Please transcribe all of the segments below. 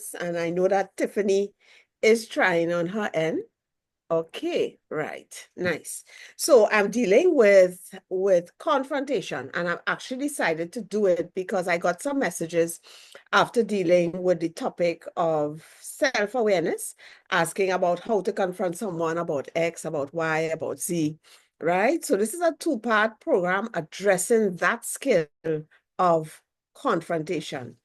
awareness, and I know that Tiffany is trying on her end. Okay, right. Nice. So I'm dealing with confrontation, and I've actually decided to do it because I got some messages after dealing with the topic of self-awareness, asking about how to confront someone about X, about Y, about Z, right? So this is a two-part program addressing that skill of confrontation.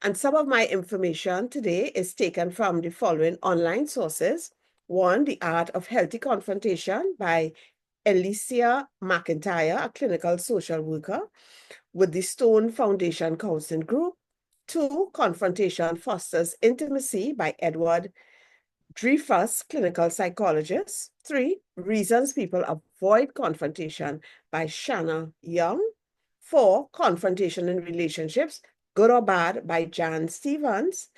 And some of my information today is taken from the following online sources. One, The Art of Healthy Confrontation by Alicia McIntyre, a clinical social worker with the Stone Foundation Counseling Group. Two, Confrontation Fosters Intimacy by Edward Dreyfus, clinical psychologist. Three, Reasons People Avoid Confrontation by Shanna Young. Four, Confrontation in Relationships, Good or Bad by Jan Stevens.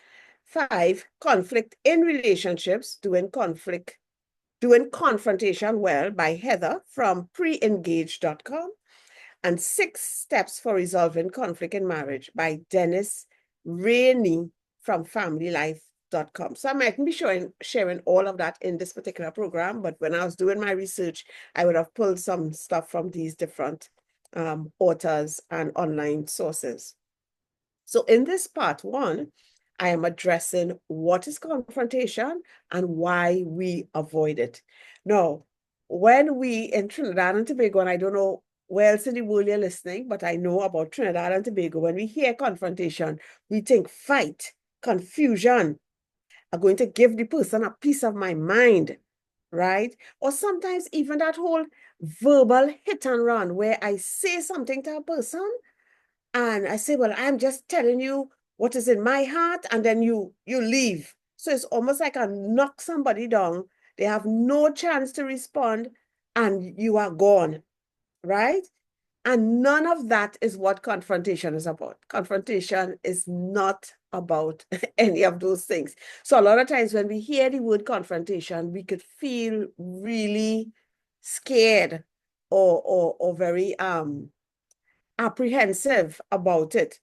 Five, Conflict in Relationships, Doing Confrontation Well by Heather from preengage.com. And Six Steps for Resolving Conflict in Marriage by Dennis Rainey from familylife.com. So I mightn't be sharing all of that in this particular program, but when I was doing my research, I would have pulled some stuff from these different authors and online sources. So in this part one, I am addressing what is confrontation and why we avoid it. Now, when we in Trinidad and Tobago, and I don't know where else in the world you're listening, but I know about Trinidad and Tobago, when we hear confrontation, we think fight, confusion, are going to give the person a piece of my mind, right? Or sometimes even that whole verbal hit and run where I say something to a person and I say, well, I'm just telling you what is in my heart, and then you leave. So it's almost like I knock somebody down. They have no chance to respond, and you are gone, right? And none of that is what confrontation is about. Confrontation is not about any of those things. So a lot of times when we hear the word confrontation, we could feel really scared or very apprehensive about it.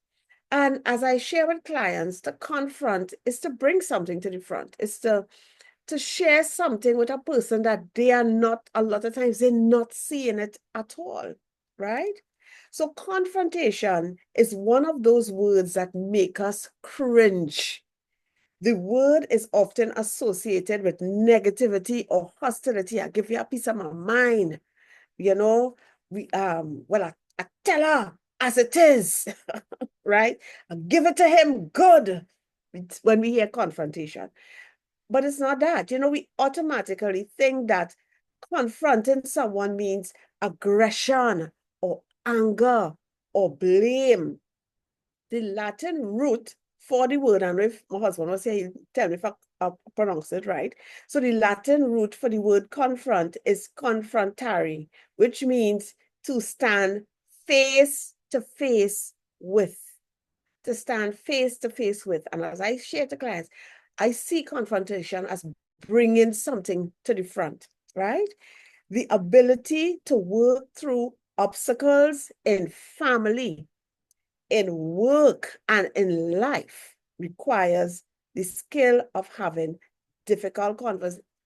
And as I share with clients, to confront is to bring something to the front. It's to share something with a person that they are not, a lot of times they're not seeing it at all, right? So confrontation is one of those words that make us cringe. The word is often associated with negativity or hostility. I give you a piece of my mind. You know, I tell her as it is, right? I give it to him good when we hear confrontation. But it's not that. We automatically think that confronting someone means aggression or anger or blame. The Latin root for the word, and if my husband was here, he'll tell me if I pronounce it right. So the Latin root for the word confront is confrontare, which means to stand face to face with. To stand face to face with. And as I share to clients, I see confrontation as bringing something to the front, right? The ability to work through obstacles in family, in work, and in life requires the skill of having difficult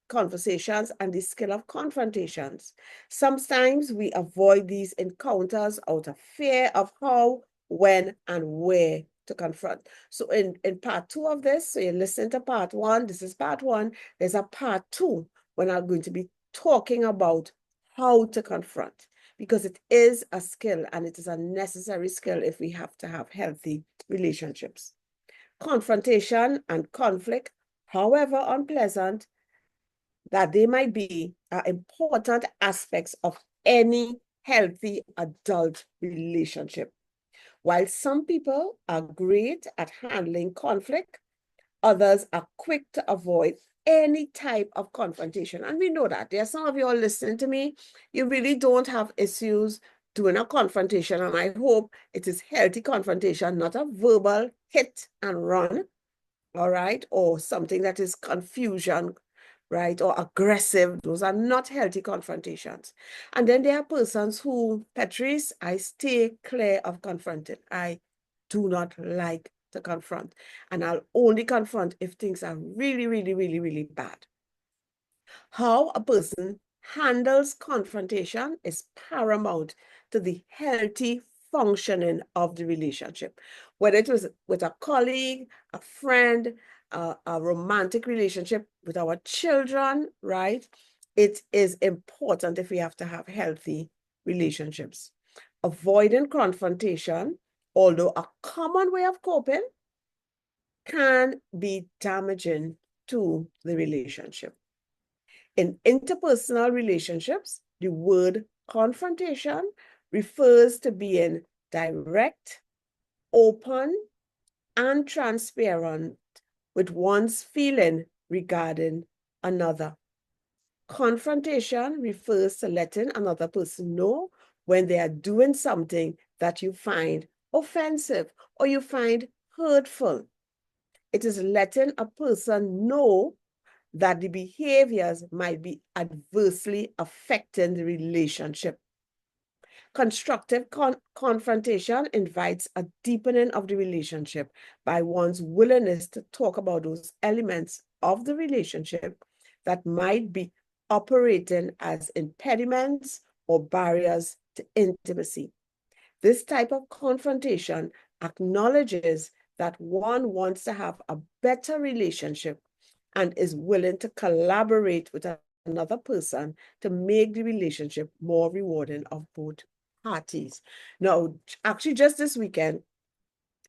conversations and the skill of confrontations. Sometimes we avoid these encounters out of fear of how, when, and where to confront. So in part two of this, so you listen to part one, this is part one, there's a part two when I'm going to be talking about how to confront, because it is a skill and it is a necessary skill if we have to have healthy relationships. Confrontation and conflict, however unpleasant that they might be, are important aspects of any healthy adult relationship. While some people are great at handling conflict, others are quick to avoid any type of confrontation. And we know that. There are some of you all listening to me, you really don't have issues doing a confrontation. And I hope it is healthy confrontation, not a verbal hit and run, all right? Or something that is confusion, right? Or aggressive. Those are not healthy confrontations. And then there are persons who, Petreece, I stay clear of confronting. I do not like to confront. And I'll only confront if things are really, really, really, really bad. How a person handles confrontation is paramount to the healthy functioning of the relationship. Whether it was with a colleague, a friend, a romantic relationship with our children, right? It is important if we have to have healthy relationships. Avoiding confrontation, although a common way of coping, can be damaging to the relationship. In interpersonal relationships, the word confrontation refers to being direct, open, and transparent with one's feeling regarding another. Confrontation refers to letting another person know when they are doing something that you find offensive or you find hurtful. It is letting a person know that the behaviors might be adversely affecting the relationship. Constructive confrontation invites a deepening of the relationship by one's willingness to talk about those elements of the relationship that might be operating as impediments or barriers to intimacy. This type of confrontation acknowledges that one wants to have a better relationship and is willing to collaborate with another person to make the relationship more rewarding of both parties. Now, actually, just this weekend,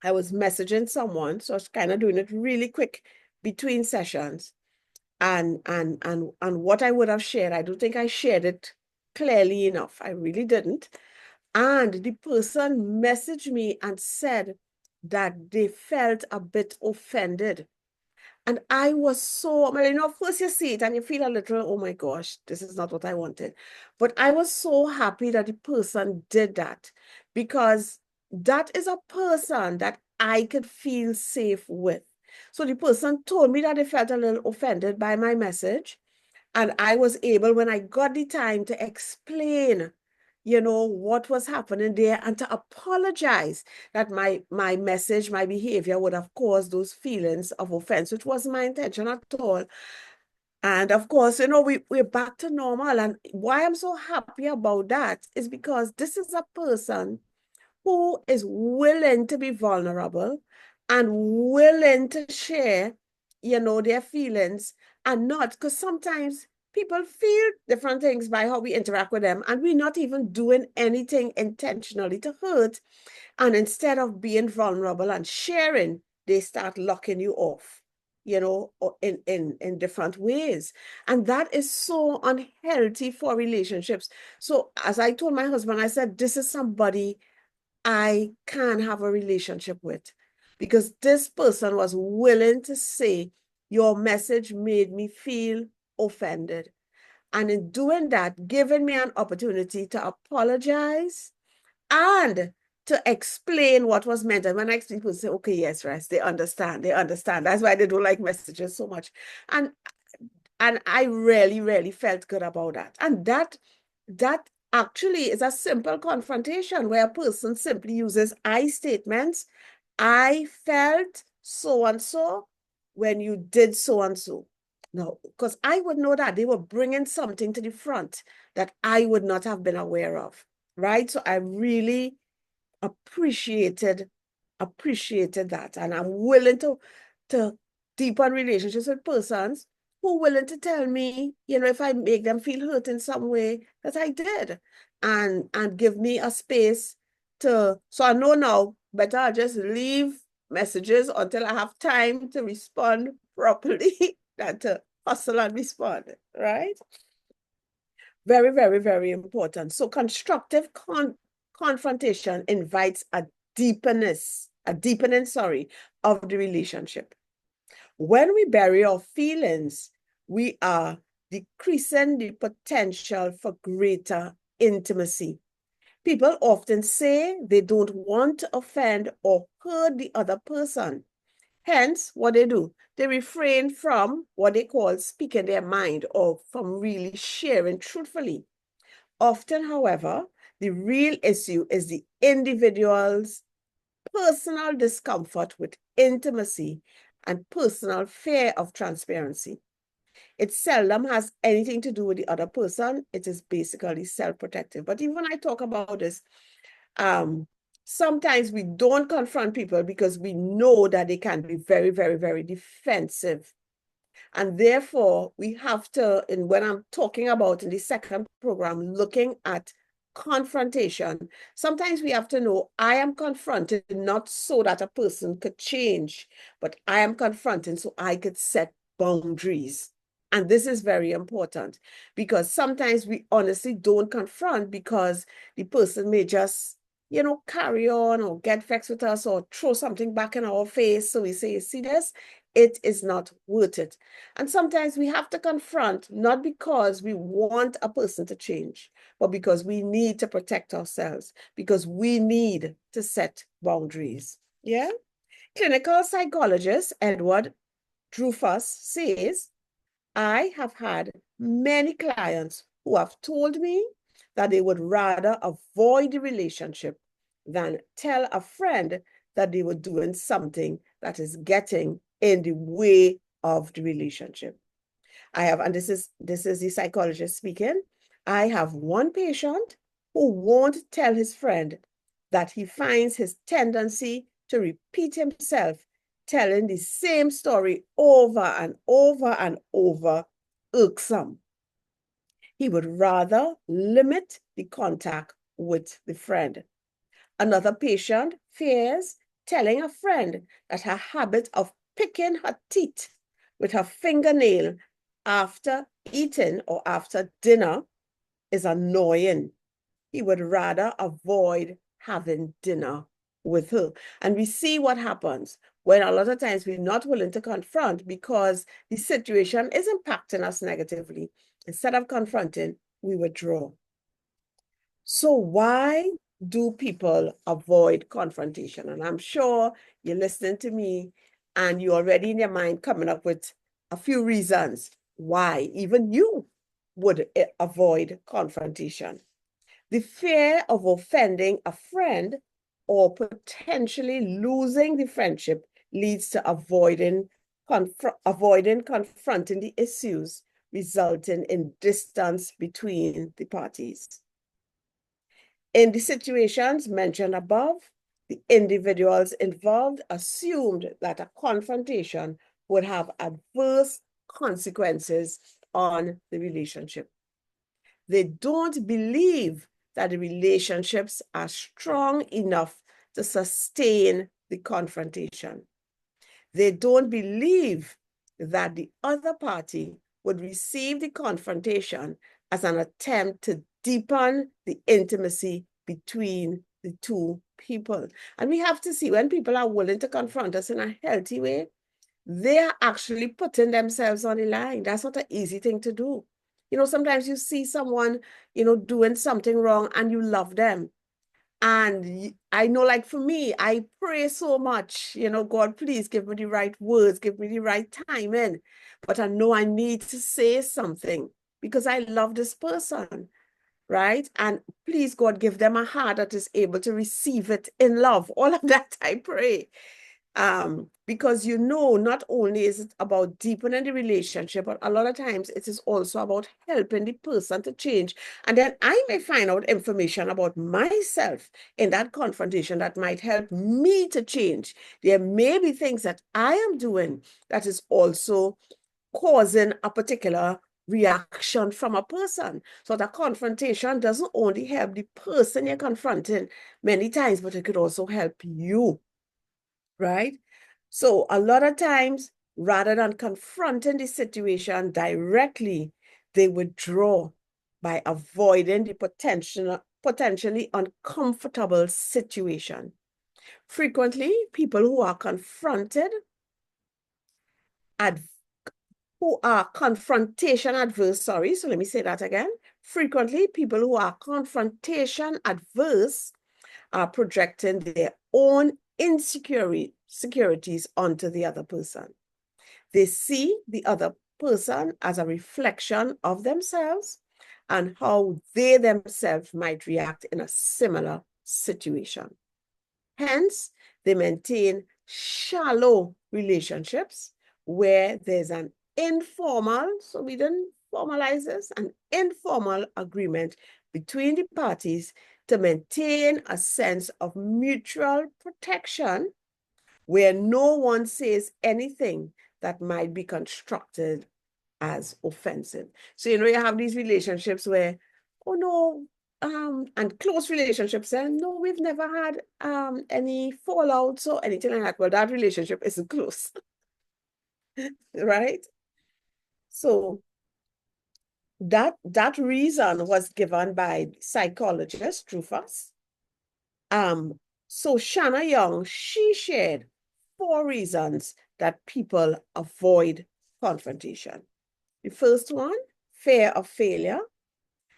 I was messaging someone, so I was kind of doing it really quick between sessions. And what I would have shared, I don't think I shared it clearly enough. I really didn't. And the person messaged me and said that they felt a bit offended. And I was so, well, first you see it and you feel a little, oh my gosh, this is not what I wanted. But I was so happy that the person did that because that is a person that I could feel safe with. So the person told me that they felt a little offended by my message. And I was able, when I got the time to explain, what was happening there and to apologize that my message, my behavior would have caused those feelings of offense, which wasn't my intention at all. And of course, we're back to normal. And why I'm so happy about that is because this is a person who is willing to be vulnerable and willing to share, their feelings and not, because sometimes people feel different things by how we interact with them and we're not even doing anything intentionally to hurt. And instead of being vulnerable and sharing, they start locking you off, in different ways. And that is so unhealthy for relationships. So as I told my husband, I said, this is somebody I can have a relationship with because this person was willing to say, your message made me feel offended. And in doing that, giving me an opportunity to apologize and to explain what was meant. And when I explain, people say, okay, yes, right, they understand. They understand. That's why they don't like messages so much. And I really, really felt good about that. And that actually is a simple confrontation where a person simply uses I statements. I felt so and so when you did so and so. No, because I would know that they were bringing something to the front that I would not have been aware of, right? So I really appreciated that, and I'm willing to deepen relationships with persons who are willing to tell me, if I make them feel hurt in some way, that I did, and give me a space to. So I know now better I just leave messages until I have time to respond properly than to hustle and respond, right? Very, very, very important. So constructive confrontation invites a deepening, sorry, of the relationship. When we bury our feelings, we are decreasing the potential for greater intimacy. People often say they don't want to offend or hurt the other person. Hence, what they do, they refrain from what they call speaking their mind or from really sharing truthfully. Often, however, the real issue is the individual's personal discomfort with intimacy and personal fear of transparency. It seldom has anything to do with the other person. It is basically self-protective. But even when I talk about this, sometimes we don't confront people because we know that they can be very, very, very defensive. And therefore, we have to, and when I'm talking about in the second program, looking at confrontation, sometimes we have to know I am confronted not so that a person could change, but I am confronting so I could set boundaries. And this is very important because sometimes we honestly don't confront because the person may just, carry on or get vexed with us or throw something back in our face. So we say, you see this? It is not worth it. And sometimes we have to confront, not because we want a person to change, but because we need to protect ourselves, because we need to set boundaries. Yeah? Clinical psychologist Edward Drufus says, I have had many clients who have told me that they would rather avoid the relationship than tell a friend that they were doing something that is getting in the way of the relationship. And this is the psychologist speaking. I have one patient who won't tell his friend that he finds his tendency to repeat himself, telling the same story over and over and over, irksome. He would rather limit the contact with the friend. Another patient fears telling a friend that her habit of picking her teeth with her fingernail after eating or after dinner is annoying. He would rather avoid having dinner with her. And we see what happens when a lot of times we're not willing to confront because the situation is impacting us negatively. Instead of confronting, we withdraw. So why do people avoid confrontation? And I'm sure you're listening to me and you're already in your mind coming up with a few reasons why even you would avoid confrontation. The fear of offending a friend or potentially losing the friendship leads to avoiding confronting the issues, resulting in distance between the parties. In the situations mentioned above, the individuals involved assumed that a confrontation would have adverse consequences on the relationship. They don't believe that the relationships are strong enough to sustain the confrontation. They don't believe that the other party would receive the confrontation as an attempt to deepen the intimacy between the two people. And we have to see when people are willing to confront us in a healthy way, they are actually putting themselves on the line. That's not an easy thing to do. Sometimes you see someone, doing something wrong and you love them. And I know, like for me, I pray so much, God, please give me the right words, give me the right timing. But I know I need to say something because I love this person, right? And please, God, give them a heart that is able to receive it in love. All of that I pray. Because not only is it about deepening the relationship, but a lot of times it is also about helping the person to change. And then I may find out information about myself in that confrontation that might help me to change. There may be things that I am doing that is also causing a particular reaction from a person. So the confrontation doesn't only help the person you're confronting many times, but it could also help you. Right? So a lot of times, rather than confronting the situation directly, they withdraw by avoiding the potentially uncomfortable situation. Frequently, people who are confrontation adverse, sorry, so let me say that again. Frequently, people who are confrontation adverse are projecting their own insecurities onto the other person. They see the other person as a reflection of themselves and how they themselves might react in a similar situation. Hence, they maintain shallow relationships where there's an informal, so we didn't formalize this, an informal agreement between the parties to maintain a sense of mutual protection where no one says anything that might be constructed as offensive. So, you have these relationships where, oh no, and close relationships, and no, we've never had any fallouts or anything like that. Well, that relationship isn't close, right? So that reason was given by psychologist Rufus. So Shanna Young, she shared 4 reasons that people avoid confrontation. The first one, fear of failure.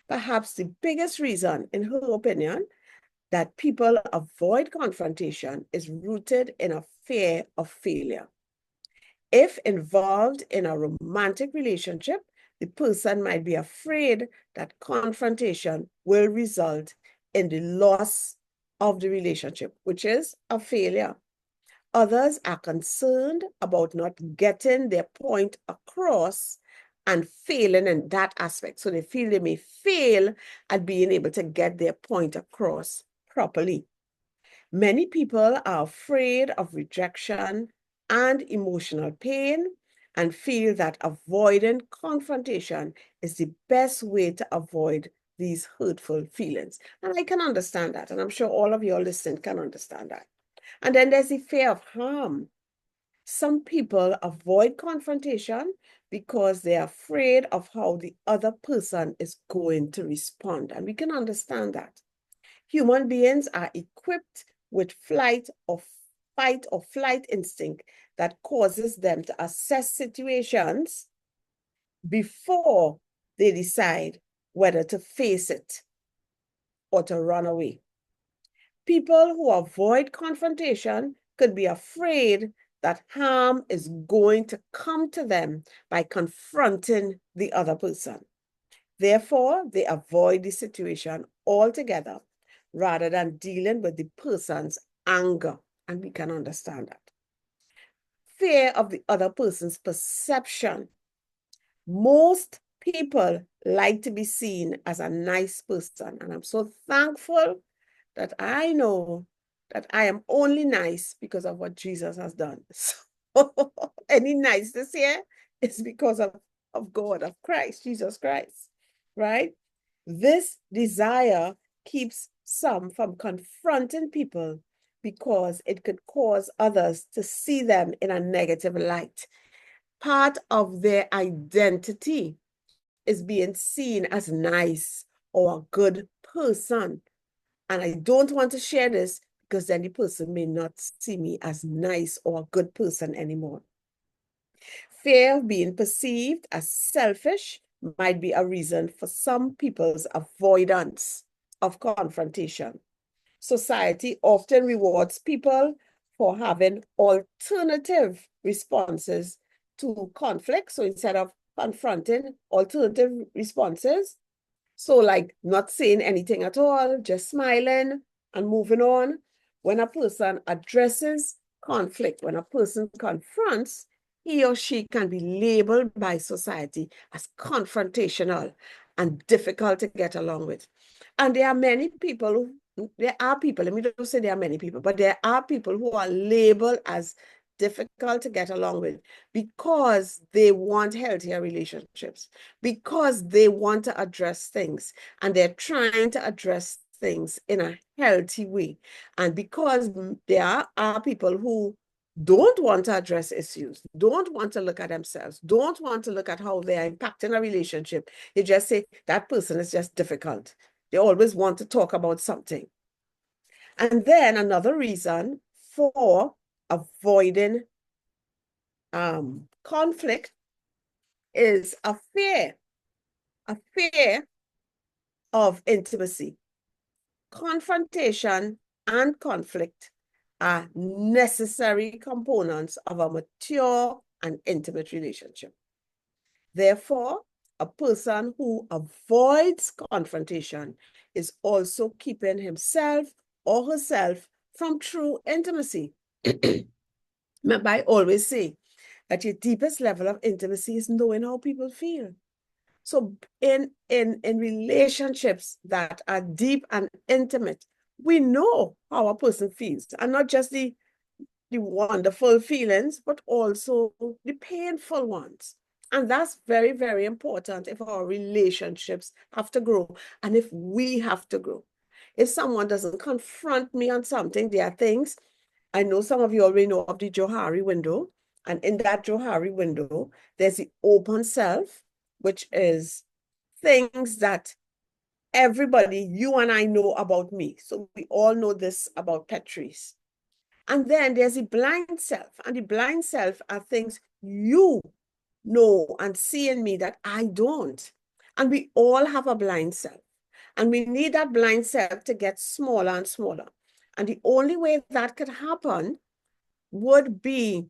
Perhaps the biggest reason, in her opinion, that people avoid confrontation is rooted in a fear of failure. If involved in a romantic relationship, the person might be afraid that confrontation will result in the loss of the relationship, which is a failure. Others are concerned about not getting their point across and failing in that aspect. So they feel they may fail at being able to get their point across properly. Many people are afraid of rejection and emotional pain and feel that avoiding confrontation is the best way to avoid these hurtful feelings. And I can understand that. And I'm sure all of you listening can understand that. And then there's the fear of harm. Some people avoid confrontation because they're afraid of how the other person is going to respond. And we can understand that. Human beings are equipped with fight or flight instinct that causes them to assess situations before they decide whether to face it or to run away. People who avoid confrontation could be afraid that harm is going to come to them by confronting the other person. Therefore, they avoid the situation altogether rather than dealing with the person's anger. And we can understand that. Fear of the other person's perception. Most people like to be seen as a nice person. And I'm so thankful that I know that I am only nice because of what Jesus has done. So any niceness here is because of God, of Christ, Jesus Christ, right? This desire keeps some from confronting people because it could cause others to see them in a negative light. Part of their identity is being seen as nice or a good person. And I don't want to share this because then the person may not see me as nice or a good person anymore. Fear of being perceived as selfish might be a reason for some people's avoidance of confrontation. Society often rewards people for having alternative responses to conflict. So instead of confronting, alternative responses. So like not saying anything at all, just smiling and moving on. When a person addresses conflict, when a person confronts, he or she can be labeled by society as confrontational and difficult to get along with. And there are many people, let me not say there are many people, but there are people who are labeled as difficult to get along with because they want healthier relationships, because they want to address things and they're trying to address things in a healthy way. And because there are people who don't want to address issues, don't want to look at themselves, don't want to look at how they are impacting a relationship. They just say that person is just difficult. They always want to talk about something. And then another reason for avoiding conflict is a fear of intimacy. Confrontation and conflict are necessary components of a mature and intimate relationship. Therefore, a person who avoids confrontation is also keeping himself or herself from true intimacy. Remember, I always say that your deepest level of intimacy is knowing how people feel. So in relationships that are deep and intimate, we know how a person feels, and not just the wonderful feelings, but also the painful ones. And that's very, very important if our relationships have to grow and if we have to grow. If someone doesn't confront me on something, there are things, I know some of you already know of the Johari window. And in that Johari window, there's the open self, which is things that everybody, you and I know about me. So we all know this about Petreece. And then there's the blind self. And the blind self are things you know and see in me that I don't. And we all have a blind self. And we need that blind self to get smaller and smaller. And the only way that could happen would be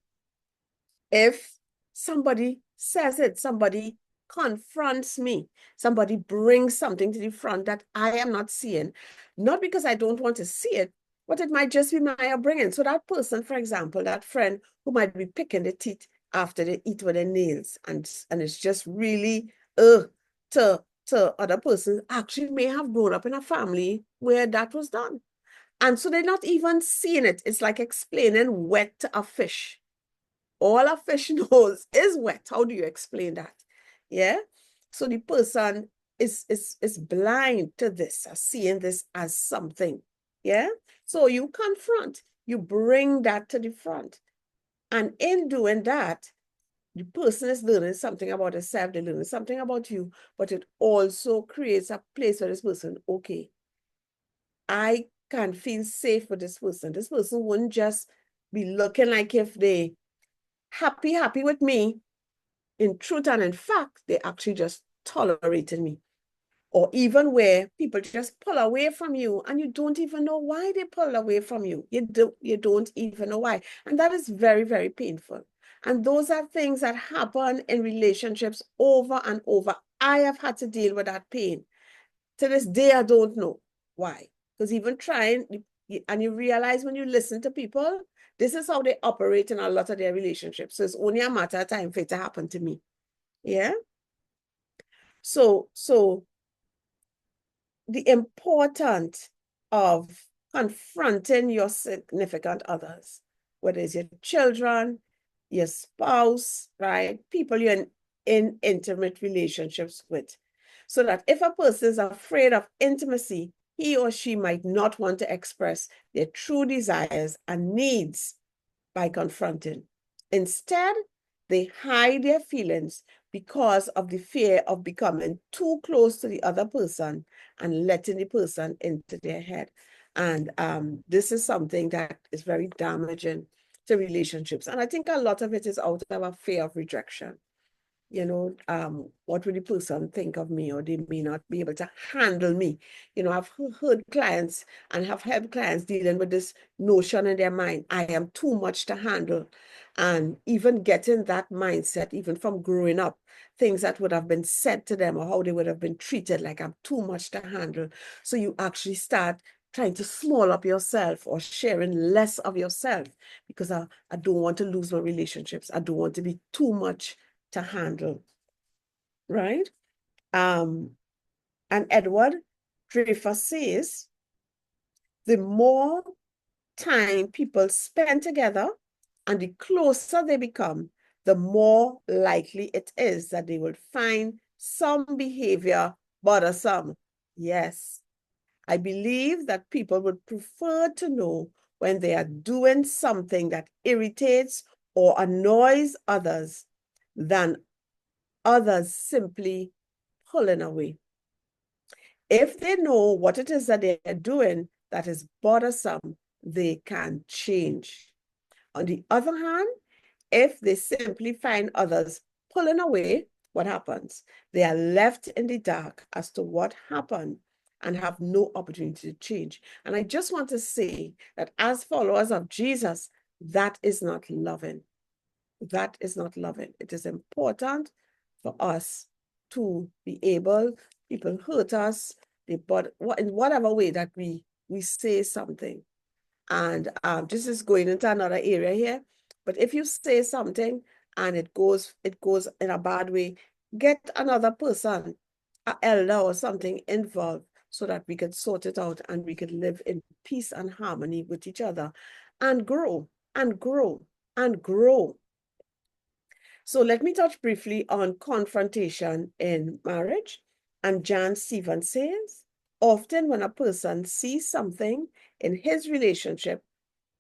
if somebody says it, somebody confronts me, somebody brings something to the front that I am not seeing, not because I don't want to see it, but it might just be my upbringing. So that person, for example, that friend who might be picking the teeth after they eat with their nails, and it's just really to other person, actually may have grown up in a family where that was done. And so they're not even seeing it. It's like explaining wet to a fish. All a fish knows is wet. How do you explain that? Yeah. So the person is blind to this, seeing this as something. Yeah. So you confront, you bring that to the front. And in doing that, the person is learning something about herself, they're learning something about you, but it also creates a place for this person. Okay, I can feel safe with this person. This person wouldn't just be looking like if they happy with me. In truth and in fact, they actually just tolerated me. Or even where people just pull away from you and you don't even know why they pull away from you. You don't even know why. And that is very, very painful. And those are things that happen in relationships over and over. I have had to deal with that pain. To this day, I don't know why. Because even trying, and you realize when you listen to people, this is how they operate in a lot of their relationships. So it's only a matter of time for it to happen to me. Yeah. So the importance of confronting your significant others, whether it's your children, your spouse, right? People you're in intimate relationships with. So that if a person is afraid of intimacy, he or she might not want to express their true desires and needs by confronting. Instead, they hide their feelings because of the fear of becoming too close to the other person and letting the person into their head. And this is something that is very damaging to relationships. And I think a lot of it is out of a fear of rejection. What will the person think of me, or they may not be able to handle me. I've heard clients and have helped clients dealing with this notion in their mind, I am too much to handle. And even getting that mindset, even from growing up, things that would have been said to them or how they would have been treated, like I'm too much to handle. So you actually start trying to small up yourself or sharing less of yourself because I don't want to lose my relationships. I don't want to be too much to handle, right? And Edward Dreyfus says, the more time people spend together and the closer they become, the more likely it is that they will find some behavior bothersome. Yes, I believe that people would prefer to know when they are doing something that irritates or annoys others than others simply pulling away. If they know what it is that they're doing that is bothersome, they can change. On the other hand, if they simply find others pulling away, what happens? They are left in the dark as to what happened and have no opportunity to change. And I just want to say that as followers of Jesus, that is not loving. That is not loving. It is important for us to be able, people hurt us, but in whatever way that we say something. And this is going into another area here. But if you say something and it goes in a bad way, get another person, an elder or something involved so that we could sort it out and we could live in peace and harmony with each other and grow and grow and grow. So let me touch briefly on confrontation in marriage. And Jan Stevens says, often when a person sees something in his relationship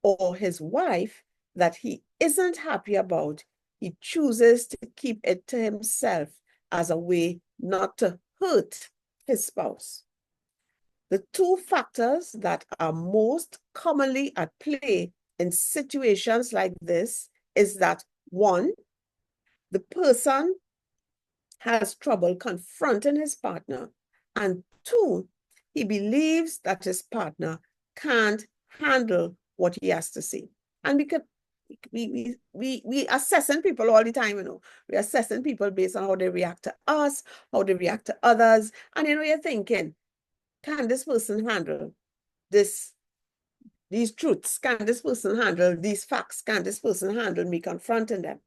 or his wife that he isn't happy about, he chooses to keep it to himself as a way not to hurt his spouse. The two factors that are most commonly at play in situations like this is that one, the person has trouble confronting his partner, and two, he believes that his partner can't handle what he has to say. And we assessing people all the time, you know. We're assessing people based on how they react to us, how they react to others. And you know, you're thinking, can this person handle these truths? Can this person handle these facts? Can this person handle me confronting them?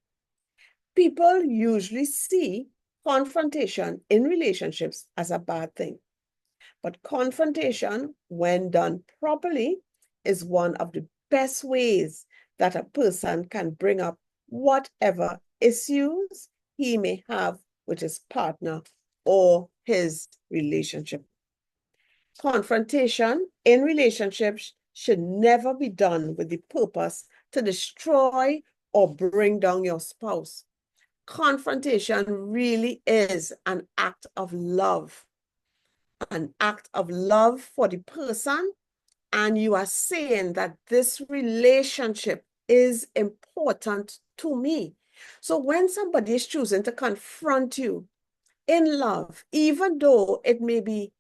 People usually see confrontation in relationships as a bad thing. But confrontation, when done properly, is one of the best ways that a person can bring up whatever issues he may have with his partner or his relationship. Confrontation in relationships should never be done with the purpose to destroy or bring down your spouse. Confrontation really is an act of love for the person. And you are saying that this relationship is important to me. So when somebody is choosing to confront you in love, even though it may be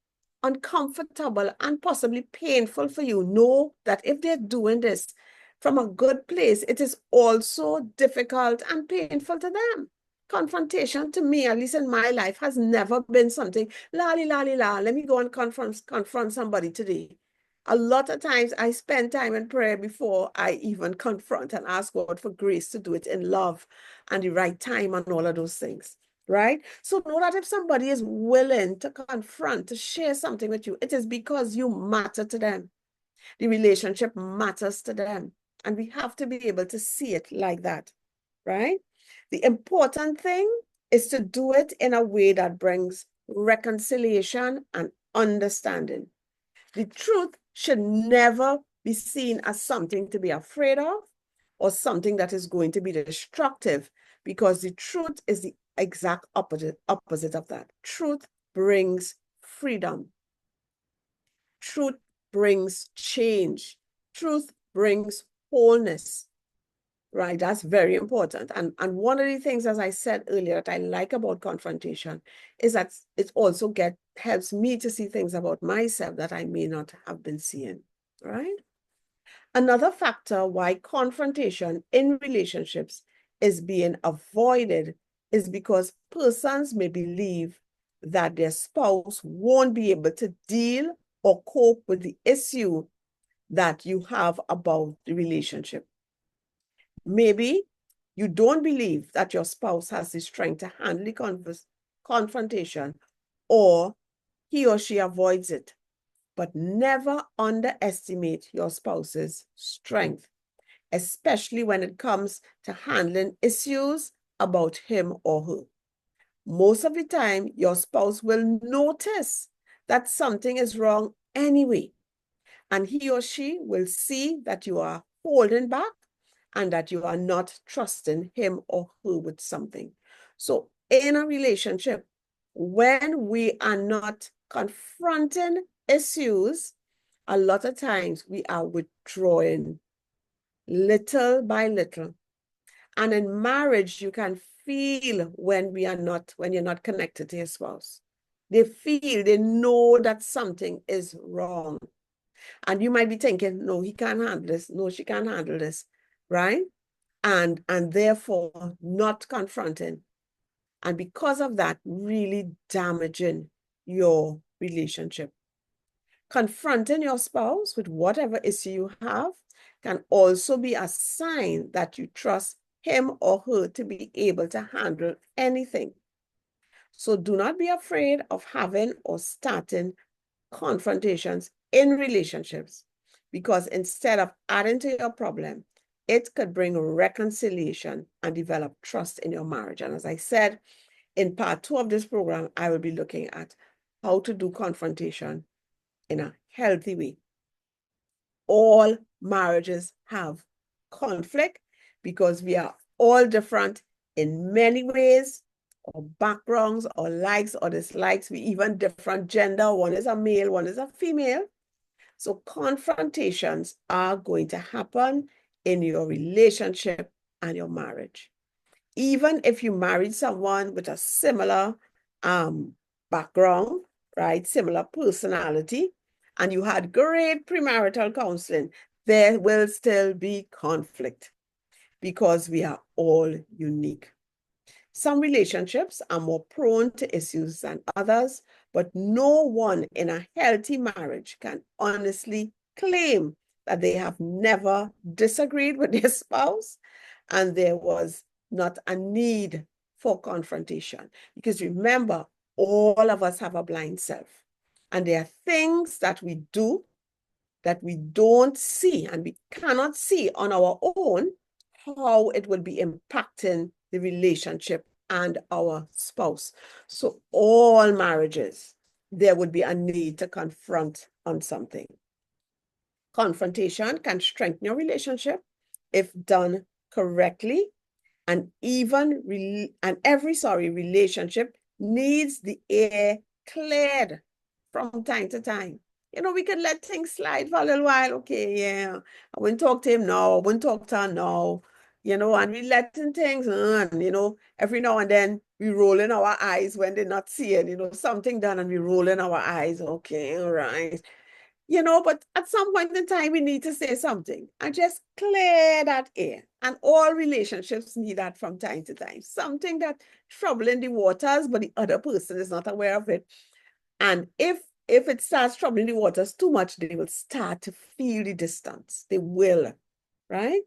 uncomfortable and possibly painful for you, know that if they're doing this from a good place, it is also difficult and painful to them. Confrontation to me, at least in my life, has never been something, la la la, let me go and confront somebody today. A lot of times I spend time in prayer before I even confront and ask God for grace to do it in love and the right time and all of those things, right? So know that if somebody is willing to confront, to share something with you, it is because you matter to them. The relationship matters to them. And we have to be able to see it like that, right? The important thing is to do it in a way that brings reconciliation and understanding. The truth should never be seen as something to be afraid of or something that is going to be destructive, because the truth is the exact opposite of that. Truth brings freedom. Truth brings change. Truth brings wholeness, right? That's very important. And one of the things, as I said earlier, that I like about confrontation is that it also helps me to see things about myself that I may not have been seeing, right? Another factor why confrontation in relationships is being avoided is because persons may believe that their spouse won't be able to deal or cope with the issue that you have about the relationship. Maybe you don't believe that your spouse has the strength to handle the confrontation, or he or she avoids it. But never underestimate your spouse's strength, especially when it comes to handling issues about him or her. Most of the time, your spouse will notice that something is wrong anyway, and he or she will see that you are holding back and that you are not trusting him or her with something. So in a relationship, when we are not confronting issues, a lot of times we are withdrawing little by little. And in marriage, you can feel when you're not connected to your spouse. They know that something is wrong. And you might be thinking, no, he can't handle this. No, she can't handle this, right? And therefore not confronting. And because of that, really damaging your relationship. Confronting your spouse with whatever issue you have can also be a sign that you trust him or her to be able to handle anything. So do not be afraid of having or starting confrontations in relationships, because instead of adding to your problem, it could bring reconciliation and develop trust in your marriage. And as I said, in part 2 of this program, I will be looking at how to do confrontation in a healthy way. All marriages have conflict because we are all different in many ways, or backgrounds, or likes or dislikes. We even different gender. One is a male, one is a female. So confrontations are going to happen in your relationship and your marriage. Even if you married someone with a similar background, right, similar personality, and you had great premarital counseling, there will still be conflict because we are all unique. Some relationships are more prone to issues than others, but no one in a healthy marriage can honestly claim that they have never disagreed with their spouse and there was not a need for confrontation. Because remember, all of us have a blind self, and there are things that we do that we don't see and we cannot see on our own how it will be impacting the relationship and our spouse. So all marriages, there would be a need to confront on something. Confrontation can strengthen your relationship if done correctly, and every relationship needs the air cleared from time to time. You know, we can let things slide for a little while. Okay, yeah, I wouldn't talk to him now. I wouldn't talk to her now. You know, and we letting things on, you know, every now and then we roll in our eyes when they're not seeing, you know, something done and we roll in our eyes. Okay, all right. You know, but at some point in time, we need to say something and just clear that air. And all relationships need that from time to time. Something that troubling the waters, but the other person is not aware of it. And if it starts troubling the waters too much, they will start to feel the distance. They will, right?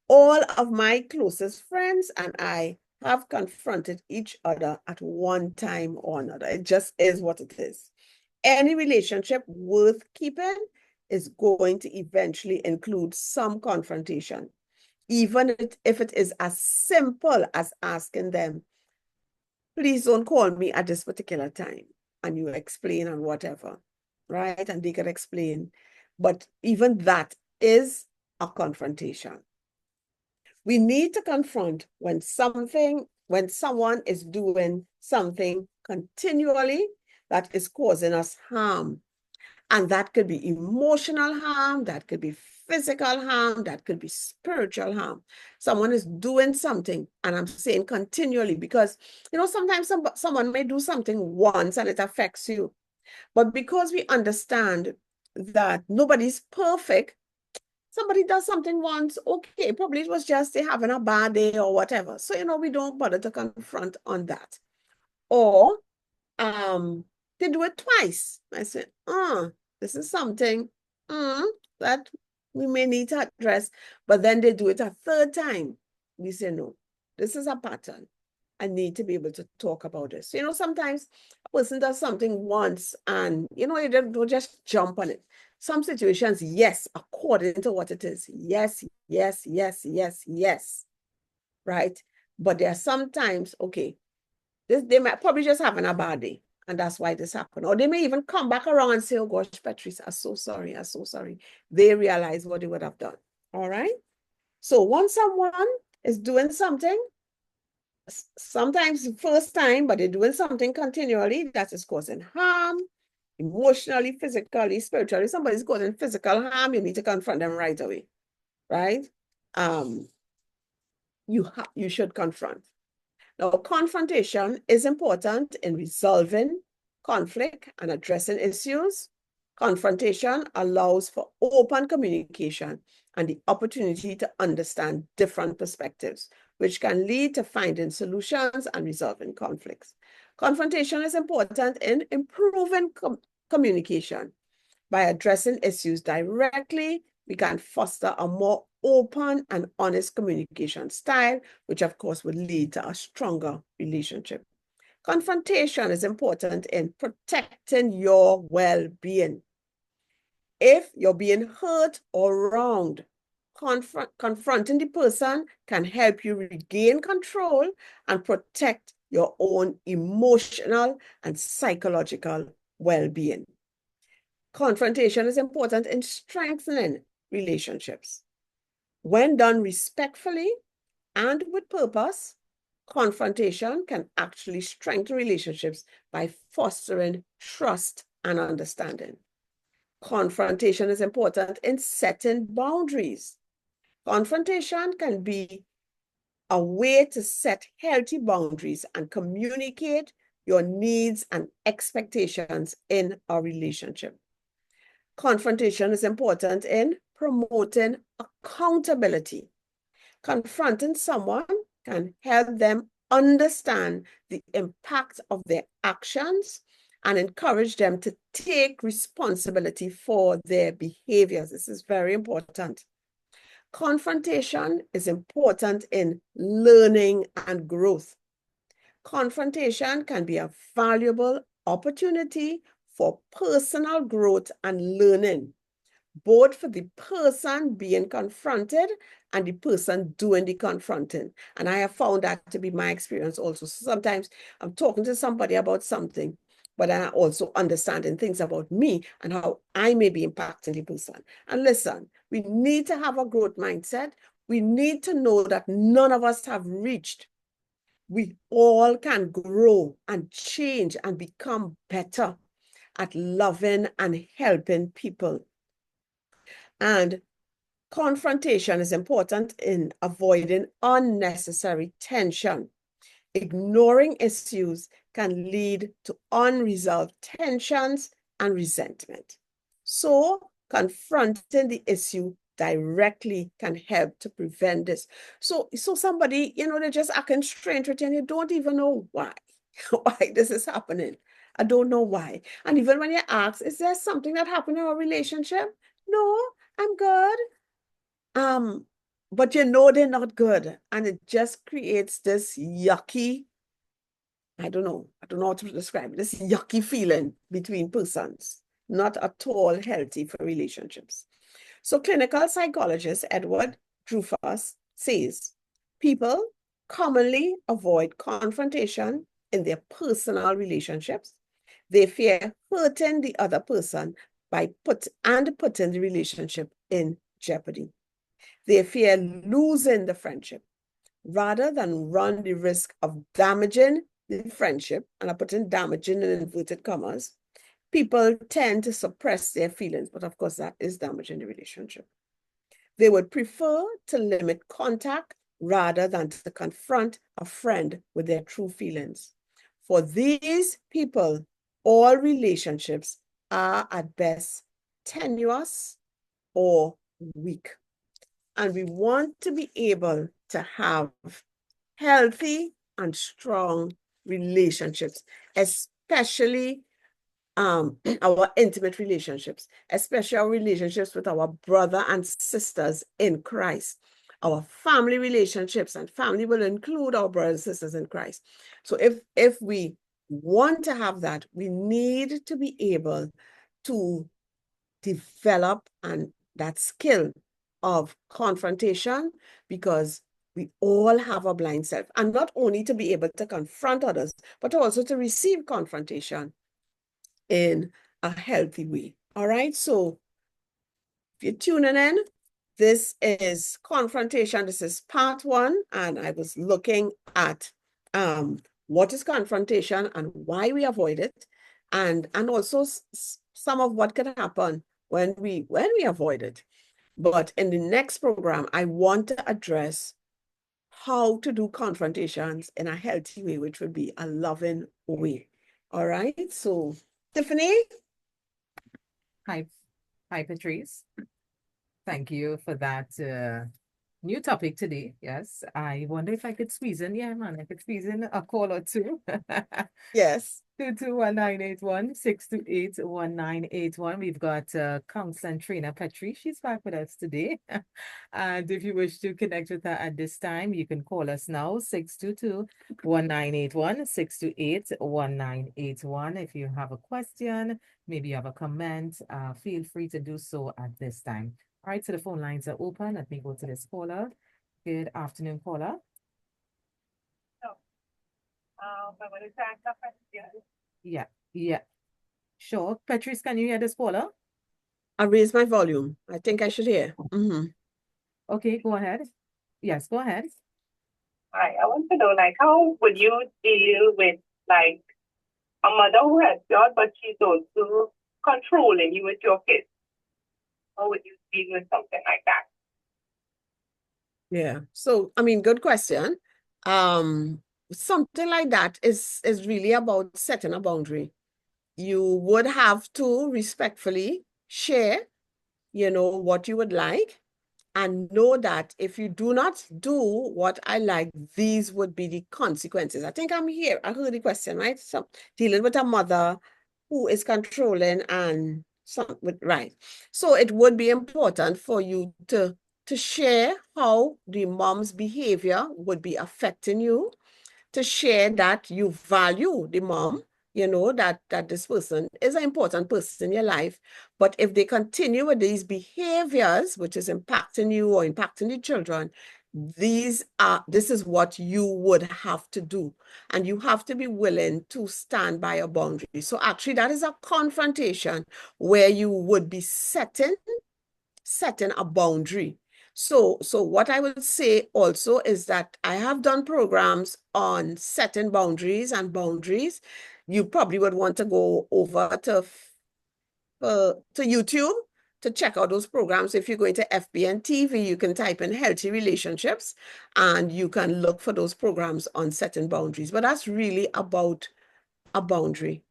All of my closest friends and I have confronted each other at one time or another. It just is what it is. Any relationship worth keeping is going to eventually include some confrontation, even if it is as simple as asking them, please don't call me at this particular time, and you explain and whatever, right? And they can explain. But even that is a confrontation. We need to confront when someone is doing something continually that is causing us harm. And that could be emotional harm, that could be physical harm, that could be spiritual harm. Someone is doing something, and I'm saying continually, because, you know, sometimes someone may do something once and it affects you. But because we understand that nobody's perfect, somebody does something once, okay, probably it was just they having a bad day or whatever. So, you know, we don't bother to confront on that. Or they do it twice. I said, this is something that we may need to address. But then they do it a third time. We say, no, this is a pattern. I need to be able to talk about this. You know, sometimes a person does something once and, you know, you don't just jump on it. Some situations, yes, according to what it is. Yes, yes, yes, yes, yes. Right? But there are sometimes, okay, they might probably just having a bad day, and that's why this happened. Or they may even come back around and say, oh gosh, Petreece, I'm so sorry, I'm so sorry. They realize what they would have done. All right? So once someone is doing something, sometimes the first time, but they're doing something continually that is causing harm, emotionally, physically, spiritually. Somebody's causing physical harm, you need to confront them right away, right? You should confront. Now, confrontation is important in resolving conflict and addressing issues. Confrontation allows for open communication and the opportunity to understand different perspectives, which can lead to finding solutions and resolving conflicts. Confrontation is important in improving communication by addressing issues directly we can foster a more open and honest communication style, which of course will lead to a stronger relationship. Confrontation is important in protecting your well-being. If you're being hurt or wronged, confronting the person can help you regain control and protect your own emotional and psychological well-being. Confrontation is important in strengthening relationships. When done respectfully and with purpose, confrontation can actually strengthen relationships by fostering trust and understanding. Confrontation is important in setting boundaries. Confrontation can be a way to set healthy boundaries and communicate your needs and expectations in a relationship. Confrontation is important in promoting accountability. Confronting someone can help them understand the impact of their actions and encourage them to take responsibility for their behaviors. This is very important. Confrontation is important in learning and growth. Confrontation can be a valuable opportunity for personal growth and learning, both for the person being confronted and the person doing the confronting. And I have found that to be my experience also. So sometimes I'm talking to somebody about something, but I'm also understanding things about me and how I may be impacting the person. And listen, we need to have a growth mindset. We need to know that none of us have reached. We all can grow and change and become better at loving and helping people. And confrontation is important in avoiding unnecessary tension. Ignoring issues can lead to unresolved tensions and resentment. So, confronting the issue directly can help to prevent this. So somebody, they're just acting strange with you and you don't even know why, why this is happening. I don't know why. And even when you ask, is there something that happened in our relationship? No, I'm good. But they're not good. And it just creates this yucky, I don't know how to describe it, this yucky feeling between persons, not at all healthy for relationships. So clinical psychologist Edward Drufus says, people commonly avoid confrontation in their personal relationships. They fear hurting the other person by putting the relationship in jeopardy. They fear losing the friendship rather than run the risk of damaging the friendship, and I put in damaging in inverted commas. People tend to suppress their feelings, but of course that is damaging the relationship. They would prefer to limit contact rather than to confront a friend with their true feelings. For these people, all relationships are at best tenuous or weak. And we want to be able to have healthy and strong relationships, especially our intimate relationships, especially our relationships with our brother and sisters in Christ, our family relationships, and family will include our brothers and sisters in Christ. So if we want to have that, we need to be able to develop that skill of confrontation, because we all have a blind self, and not only to be able to confront others, but also to receive confrontation in a healthy way. All right, so if you're tuning in, this is confrontation. This is part one, and I was looking at what is confrontation and why we avoid it, and also some of what can happen when we avoid it. But in the next program, I want to address how to do confrontations in a healthy way, which would be a loving way. All right, so Tiffany. Hi, Petreece. Thank you for that New topic today. Yes. I wonder if I could squeeze in. Yeah, man, I could squeeze in a call or two. Yes. 221981 628 1981. We've got counselor and trainer Petreece. She's back with us today. And if you wish to connect with her at this time, you can call us now 622 1981 628 1981. If you have a question, maybe you have a comment, feel free to do so at this time. All right, so the phone lines are open. Let me go to this caller. Good afternoon, caller. I want to ask a question. Yeah, yeah. Sure. Patrice, can you hear this caller? I raise my volume. I think I should hear. Okay, go ahead. Yes, go ahead. Hi, I want to know, like, how would you deal with, like, a mother who has God, but she's also controlling you with your kids? How would you deal with something like that? Yeah. So, I mean, good question. Um, Something like that is really about setting a boundary. You would have to respectfully share, what you would like, and know that if you do not do what I like, these would be the consequences. I think I'm here. I heard the question, right? So dealing with a mother who is controlling and some with right. So it would be important for you to share how the mom's behavior would be affecting you, to share that you value the mom, that this person is an important person in your life. But if they continue with these behaviors, which is impacting you or impacting the children, this is what you would have to do. And you have to be willing to stand by a boundary. So actually, that is a confrontation where you would be setting a boundary. So what I would say also is that I have done programs on setting boundaries and boundaries. You probably would want to go over to YouTube to check out those programs. If you're going to FBN TV, you can type in healthy relationships and you can look for those programs on setting boundaries. But that's really about a boundary,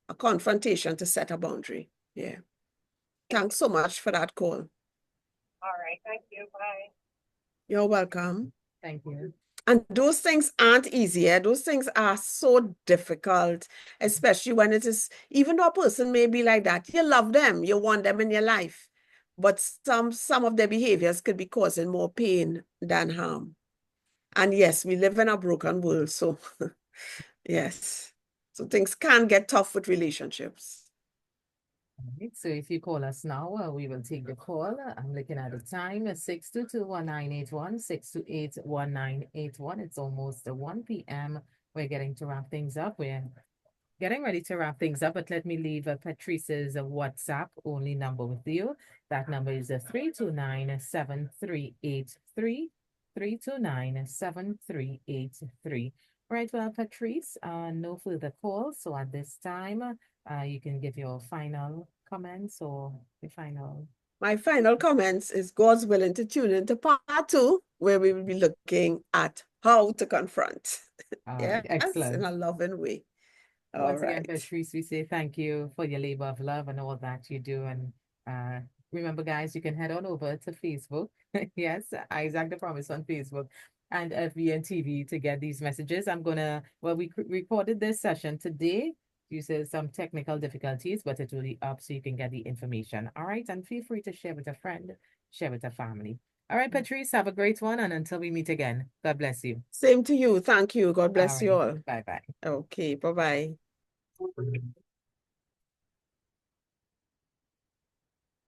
a confrontation to set a boundary. Yeah. Thanks so much for that call. All right, thank you. Bye. You're welcome. Thank you. And those things aren't easier. Those things are so difficult, especially when it is, even though a person may be like that, you love them, you want them in your life. But some of their behaviors could be causing more pain than harm. And yes, we live in a broken world. So yes. So things can get tough with relationships. Right, so if you call us now, we will take the call. I'm looking at the time, 622 1981 628 1981. It's almost 1 p.m. We're getting to wrap things up. We're getting ready to wrap things up, but let me leave Patrice's WhatsApp only number with you. That number is 329 7383 329 7383. Right, well, Patrice, no further calls. So at this time, you can give your final comments or your final. My final comments is God's willing to tune into part 2, where we will be looking at how to confront. All right, Yes, in excellent. a loving way. All Once again, right. Patrice, we say thank you for your labor of love and all that you do. And remember, guys, you can head on over to Facebook. Yes, Isaac the Promise on Facebook and FBN TV to get these messages. We recorded this session today due to some technical difficulties, but it will be up so you can get the information. All right, and feel free to share with a friend, share with a family. All right, Patrice, have a great one. And until we meet again, God bless you. Same to you. Thank you. God All bless you right, all. bye bye. Okay. Bye-bye.